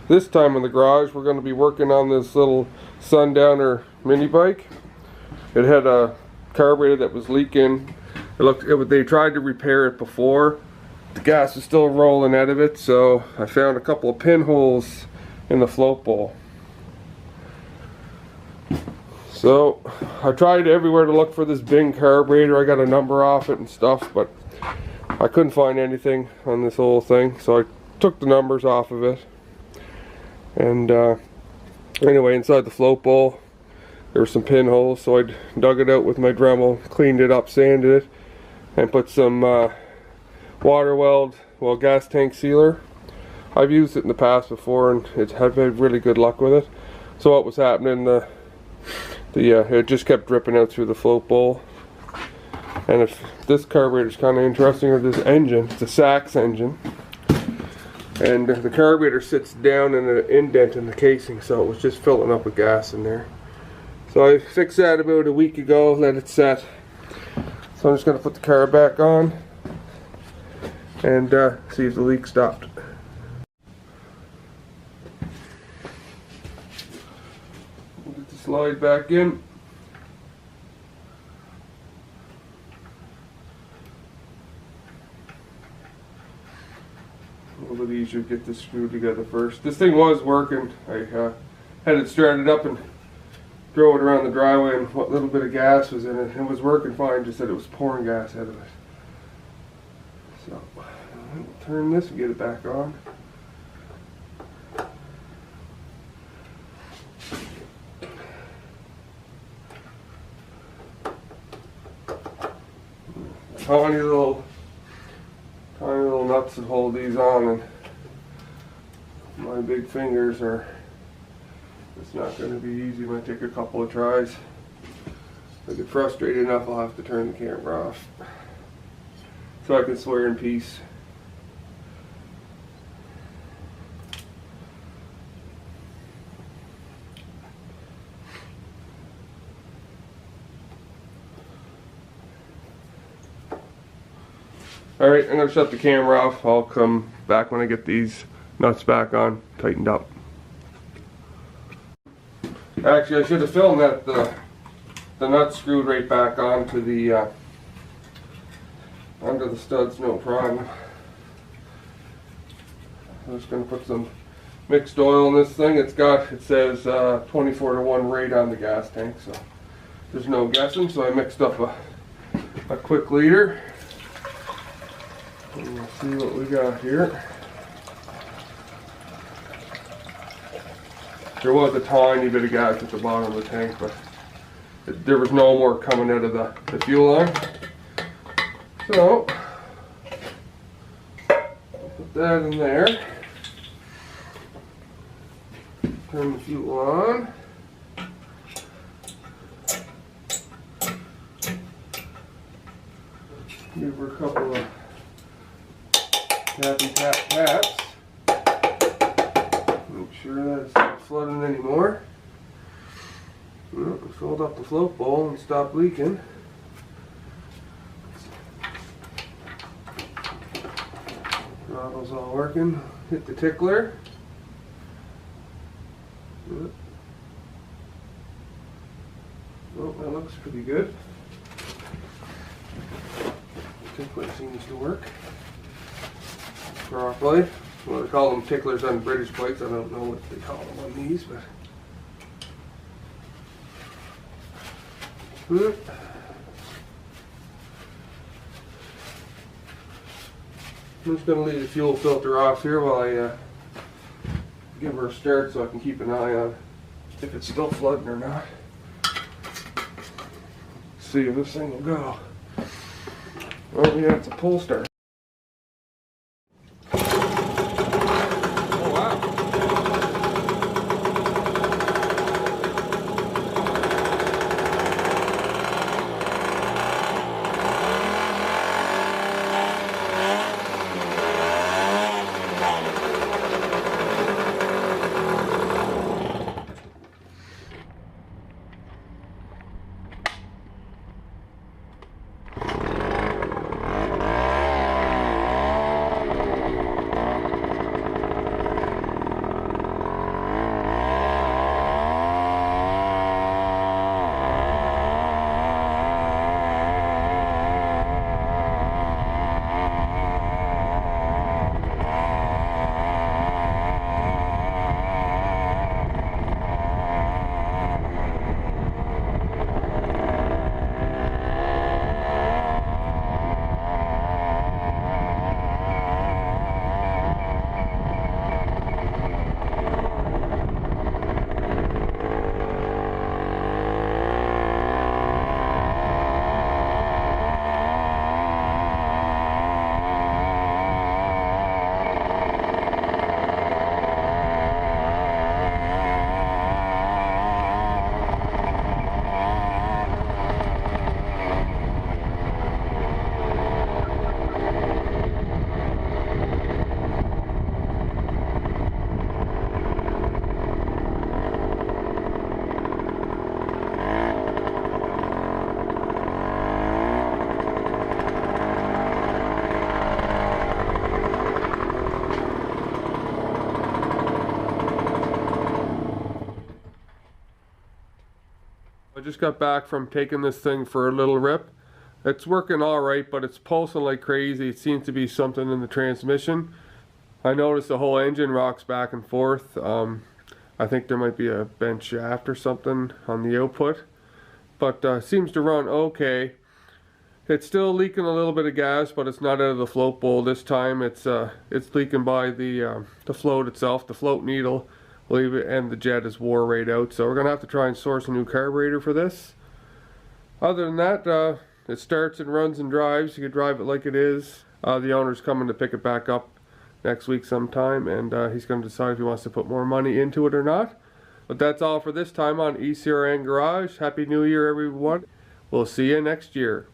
This time in the garage we're going to be working on this little Sundowner mini bike. It had a carburetor that was leaking. They tried to repair it before. The gas was still rolling out of it, so I found a couple of pinholes in the float bowl. So I tried everywhere to look for this Bing carburetor. I got a number off it and stuff, but I couldn't find anything on this whole thing, so I took the numbers off of it. And anyway, inside the float bowl there were some pinholes, so I dug it out with my Dremel, cleaned it up, sanded it, and put some gas tank sealer. I've used it in the past before and I've had really good luck with it. So what was happening, it just kept dripping out through the float bowl. And if this carburetor is kind of interesting, or this engine, it's a Sachs engine, and the carburetor sits down in an indent in the casing, so it was just filling up with gas in there. So I fixed that about a week ago, let it set. So I'm just going to put the car back on and see if the leak stopped. Get the slide back in. A little bit easier to get this screw together first. This thing was working. I had it started up and drove it around the driveway, and what little bit of gas was in it, it was working fine, just that it was pouring gas out of it. So we'll turn this and get it back on. Tiny little nuts that hold these on, and my big fingers are, it's not going to be easy. It might take a couple of tries. If I get frustrated enough, I'll have to turn the camera off so I can swear in peace. Alright, I'm going to shut the camera off. I'll come back when I get these nuts back on, tightened up. Actually, I should have filmed that the nuts screwed right back onto the studs, no problem. I'm just going to put some mixed oil in this thing. It says 24-to-1 rate on the gas tank, so there's no guessing. So I mixed up a quick liter. And we'll see what we got here. There was a tiny bit of gas at the bottom of the tank, but there was no more coming out of the fuel line. So, put that in there. Turn the fuel on. Give her a couple of tappy tap taps. Make sure that it's not flooding anymore. Well, we filled up the float bowl and stopped leaking. Throttle's all working. Hit the tickler. Yep. Oh, that looks pretty good. The tickler seems to work properly. Well, they call them ticklers on British bikes. I don't know what they call them on these, but I'm just going to leave the fuel filter off here while I give her a start, so I can keep an eye on if it's still flooding or not. See if this thing will go. Oh yeah, it's a pull start. just got back from taking this thing for a little rip. It's working alright, but it's pulsing like crazy. It seems to be something in the transmission. I noticed the whole engine rocks back and forth. I think there might be a bent shaft or something on the output. But seems to run okay. It's still leaking a little bit of gas, but it's not out of the float bowl this time. It's leaking by the float itself, the float needle, and the jet is wore right out. So we're gonna have to try and source a new carburetor for this. Other than that, it starts and runs and drives. You can drive it like it is. The owner's coming to pick it back up next week sometime, and he's going to decide if he wants to put more money into it or not. But that's all for this time on ECRN Garage. Happy New Year, everyone. We'll see you next year.